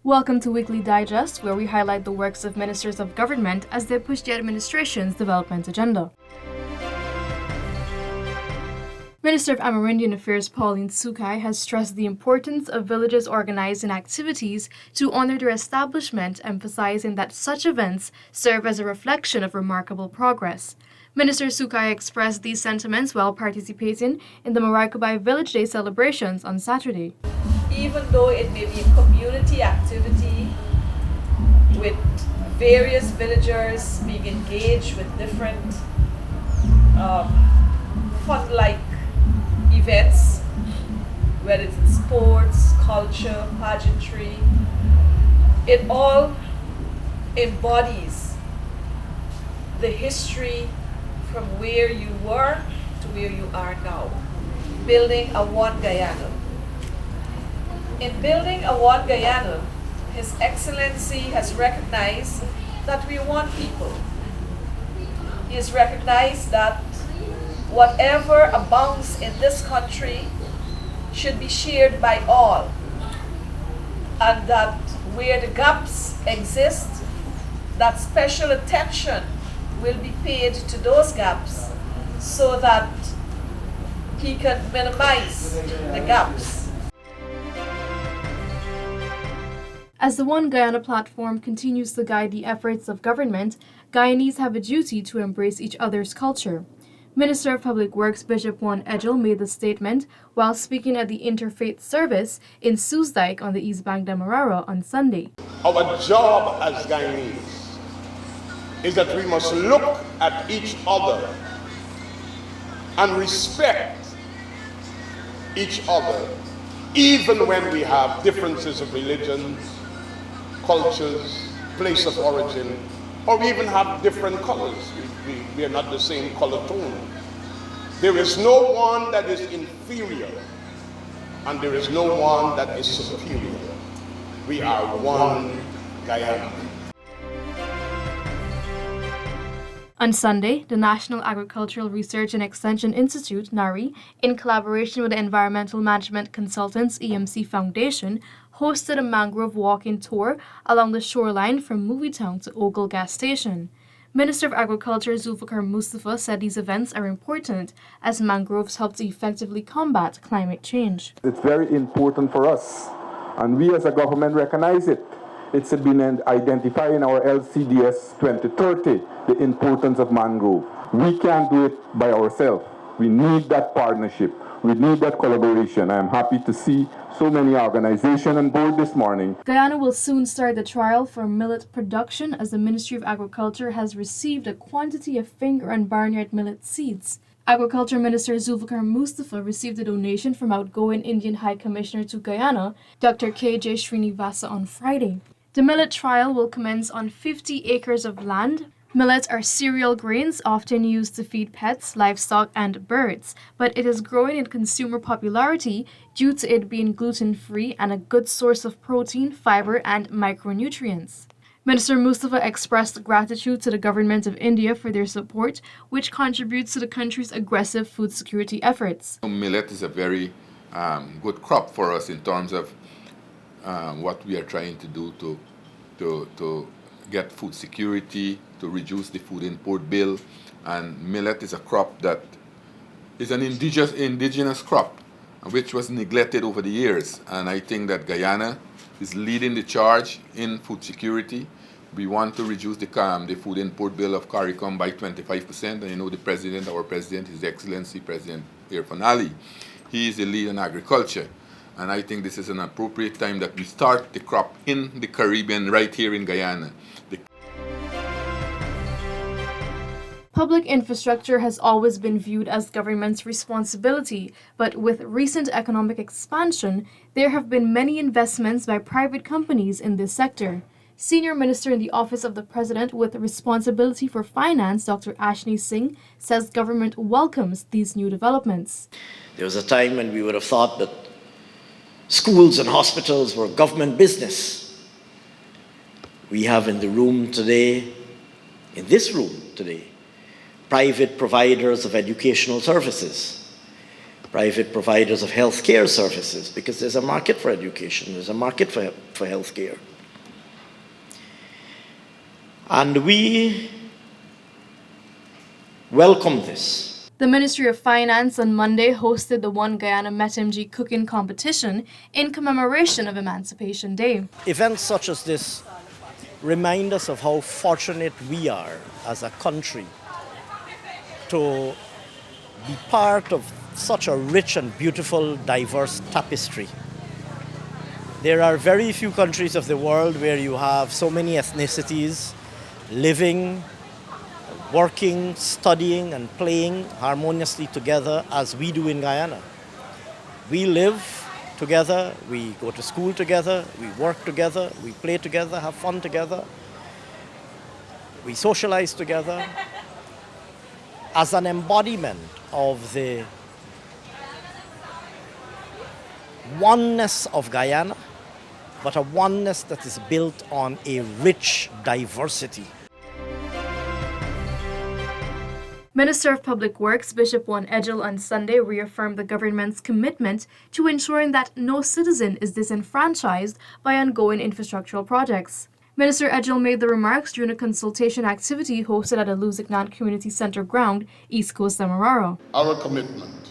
Welcome to Weekly Digest, where we highlight the works of ministers of government as they push the administration's development agenda. Minister of Amerindian Affairs Pauline Sukai has stressed the importance of villages organizing activities to honor their establishment, emphasizing that such events serve as a reflection of remarkable progress. Minister Sukai expressed these sentiments while participating in the Maracaibo Village Day celebrations on Saturday. Even though it may be a community activity with various villagers being engaged with different fun-like events, whether it's in sports, culture, pageantry, it all embodies the history from where you were to where you are now, building a One Guyana. In building a One Guyana, His Excellency has recognized that we want people. He has recognized that whatever abounds in this country should be shared by all, and that where the gaps exist, that special attention will be paid to those gaps so that he can minimize the gaps. As the One Guyana platform continues to guide the efforts of government, Guyanese have a duty to embrace each other's culture. Minister of Public Works Bishop Juan Edgell made the statement while speaking at the Interfaith Service in Soesdijk on the East Bank Demerara on Sunday. Our job as Guyanese is that we must look at each other and respect each other, even when we have differences of religions, cultures, place of origin, or we even have different colors. We are not the same color tone. There is no one that is inferior, and there is no one that is superior. We are one Guyana. On Sunday, the National Agricultural Research and Extension Institute, NARI, in collaboration with the Environmental Management Consultants EMC Foundation, hosted a mangrove walking tour along the shoreline from Movietown to Ogle Gas Station. Minister of Agriculture Zulfikar Mustafa said these events are important as mangroves help to effectively combat climate change. It's very important for us, and we as a government recognize it. It's been identified in our LCDS 2030, the importance of mangrove. We can't do it by ourselves. We need that partnership. We need that collaboration. I am happy to see so many organizations on board this morning. Guyana will soon start the trial for millet production as the Ministry of Agriculture has received a quantity of finger and barnyard millet seeds. Agriculture Minister Zulfikar Mustafa received a donation from outgoing Indian High Commissioner to Guyana, Dr. K.J. Srinivasa, on Friday. The millet trial will commence on 50 acres of land. Millets are cereal grains often used to feed pets, livestock, and birds, but it is growing in consumer popularity due to it being gluten-free and a good source of protein, fiber, and micronutrients. Minister Mustafa expressed gratitude to the government of India for their support, which contributes to the country's aggressive food security efforts. Millet is a very good crop for us in terms of what we are trying to do to get food security, to reduce the food import bill. And millet is a crop that is an indigenous crop, which was neglected over the years. And I think that Guyana is leading the charge in food security. We want to reduce the food import bill of CARICOM by 25%. And you know our president, His Excellency President Irfaan Ali, he is the lead in agriculture. And I think this is an appropriate time that we start the crop in the Caribbean, right here in Guyana. Public infrastructure has always been viewed as government's responsibility, but with recent economic expansion, there have been many investments by private companies in this sector. Senior Minister in the Office of the President with responsibility for finance, Dr. Ashni Singh, says government welcomes these new developments. There was a time when we would have thought that schools and hospitals were government business. We have in this room today, private providers of educational services, private providers of healthcare services, because there's a market for education, there's a market for healthcare. And we welcome this. The Ministry of Finance on Monday hosted the One Guyana MetMG cooking competition in commemoration of Emancipation Day. Events such as this remind us of how fortunate we are as a country to be part of such a rich and beautiful, diverse tapestry. There are very few countries of the world where you have so many ethnicities living, working, studying, and playing harmoniously together as we do in Guyana. We live together, we go to school together, we work together, we play together, have fun together, we socialize together as an embodiment of the oneness of Guyana, but a oneness that is built on a rich diversity. Minister of Public Works Bishop Juan Edgell on Sunday reaffirmed the government's commitment to ensuring that no citizen is disenfranchised by ongoing infrastructural projects. Minister Edgell made the remarks during a consultation activity hosted at the Luzignan Community Center ground, East Coast, Demerara. Our commitment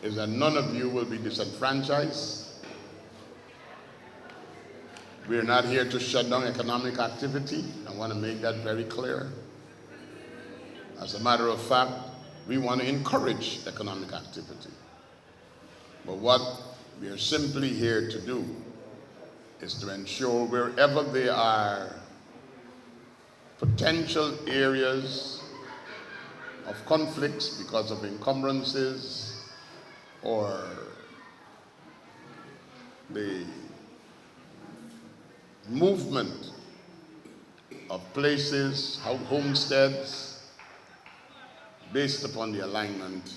is that none of you will be disenfranchised. We're not here to shut down economic activity. I want to make that very clear. As a matter of fact, we want to encourage economic activity. But what we are simply here to do is to ensure wherever there are potential areas of conflicts because of encumbrances or the movement of places, homesteads, based upon the alignment,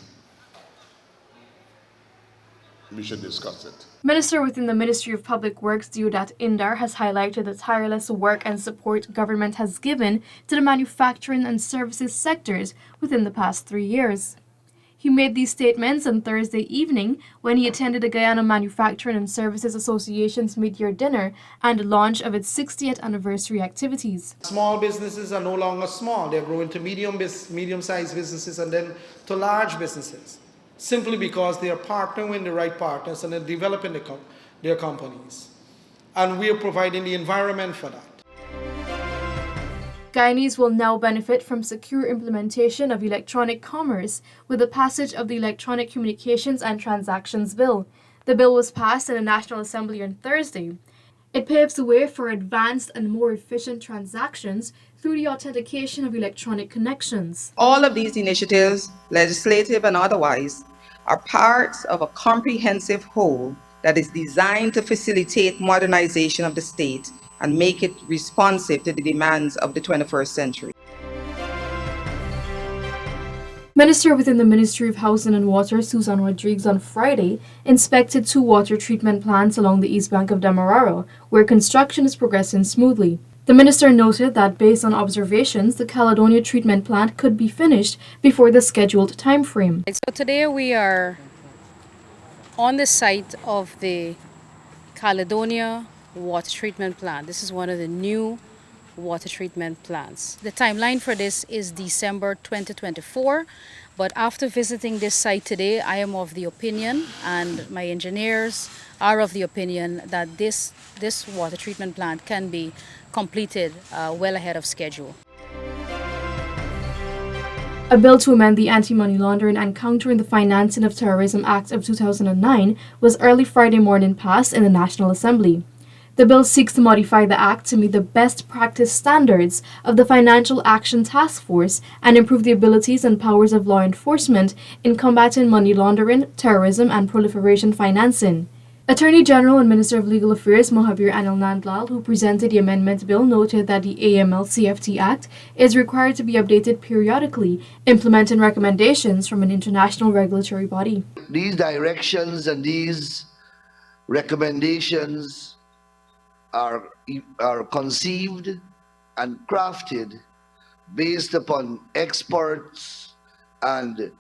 we should discuss it. Minister within the Ministry of Public Works, Deodat Indar, has highlighted the tireless work and support government has given to the manufacturing and services sectors within the past 3 years. He made these statements on Thursday evening when he attended the Guyana Manufacturing and Services Association's mid-year dinner and the launch of its 60th anniversary activities. Small businesses are no longer small. They're growing to medium-sized businesses and then to large businesses, simply because they are partnering with the right partners and they're developing their companies. And we are providing the environment for that. Guyanese will now benefit from secure implementation of electronic commerce with the passage of the Electronic Communications and Transactions Bill. The bill was passed in the National Assembly on Thursday. It paves the way for advanced and more efficient transactions through the authentication of electronic connections. All of these initiatives, legislative and otherwise, are parts of a comprehensive whole that is designed to facilitate modernization of the state and make it responsive to the demands of the 21st century. Minister within the Ministry of Housing and Water, Susan Rodriguez, on Friday inspected 2 water treatment plants along the east bank of Demerara, where construction is progressing smoothly. The minister noted that based on observations, the Caledonia treatment plant could be finished before the scheduled time frame. So today we are on the site of the Caledonia water treatment plant. This is one of the new water treatment plants. The timeline for this is December 2024, but after visiting this site today, I am of the opinion, and my engineers are of the opinion, that this water treatment plant can be completed well ahead of schedule. A bill to amend the Anti-Money Laundering and Countering the Financing of Terrorism Act of 2009 was early Friday morning passed in the National Assembly. The bill seeks to modify the Act to meet the best practice standards of the Financial Action Task Force and improve the abilities and powers of law enforcement in combating money laundering, terrorism, and proliferation financing. Attorney General and Minister of Legal Affairs Mohabir Anil Nandlal, who presented the amendment bill, noted that the AML-CFT Act is required to be updated periodically, implementing recommendations from an international regulatory body. These directions and these recommendations are conceived and crafted based upon experts and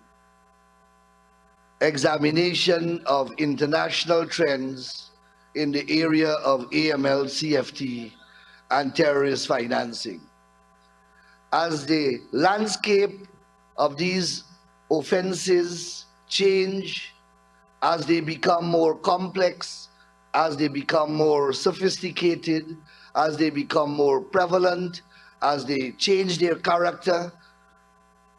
examination of international trends in the area of AML-CFT and terrorist financing. As the landscape of these offenses change, as they become more complex, as they become more sophisticated, as they become more prevalent, as they change their character,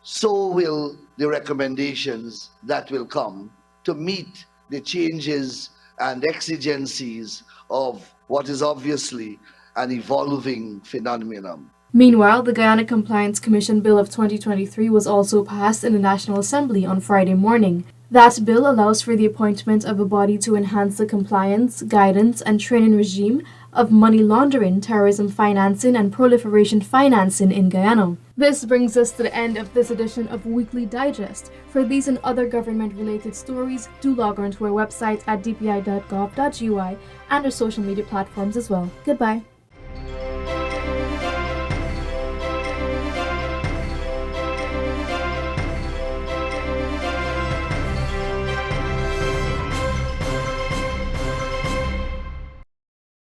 so will the recommendations that will come to meet the changes and exigencies of what is obviously an evolving phenomenon. Meanwhile, the Guyana Compliance Commission Bill of 2023 was also passed in the National Assembly on Friday morning. That bill allows for the appointment of a body to enhance the compliance, guidance, and training regime of money laundering, terrorism financing, and proliferation financing in Guyana. This brings us to the end of this edition of Weekly Digest. For these and other government-related stories, do log on to our website at dpi.gov.ui and our social media platforms as well. Goodbye.